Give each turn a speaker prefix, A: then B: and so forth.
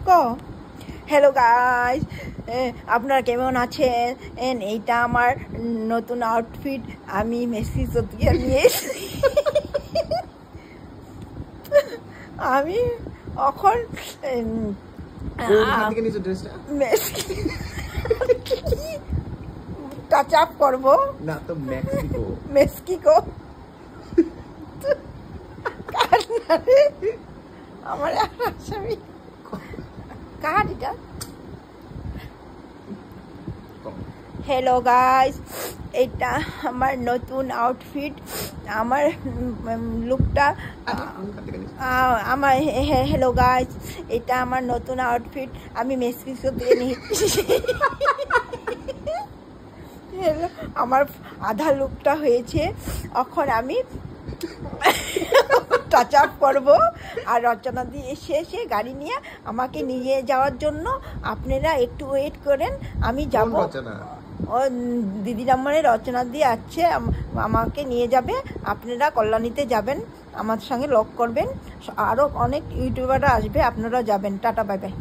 A: ক hello guys, আপনারা কেমন আছেন? এইটা আমার নতুন আউটফিট, আমি মেসি সত্যিকার নিয়ে আমি এখন টাচ আপ করবো
B: না তো
A: মেক্সিকো আমার আসামি কার এটা। হ্যালো গাইস, এটা আমার নতুন আউটফিট, আমার লুকটা আমার হ্যালো গাইস, এটা আমার নতুন আউটফিট, আমি মেক্সিকো থেকে নিয়েছি। আমার আধা লুকটা হয়েছে, এখন আমি টাচ আপ করবো। আর রচনা দিয়ে এসে গাড়ি নিয়ে আমাকে নিয়ে যাওয়ার জন্য আপনারা একটু ওয়েট করেন, আমি যাব। ও দিদি নাম্বারে রচনা দিয়ে আছে, আমাকে নিয়ে যাবে। আপনারা কল্যাণীতে যাবেন, আমার সঙ্গে লক করবেন, আরও অনেক ইউটিউবাররা আসবে, আপনারা যাবেন। Tata, bye bye.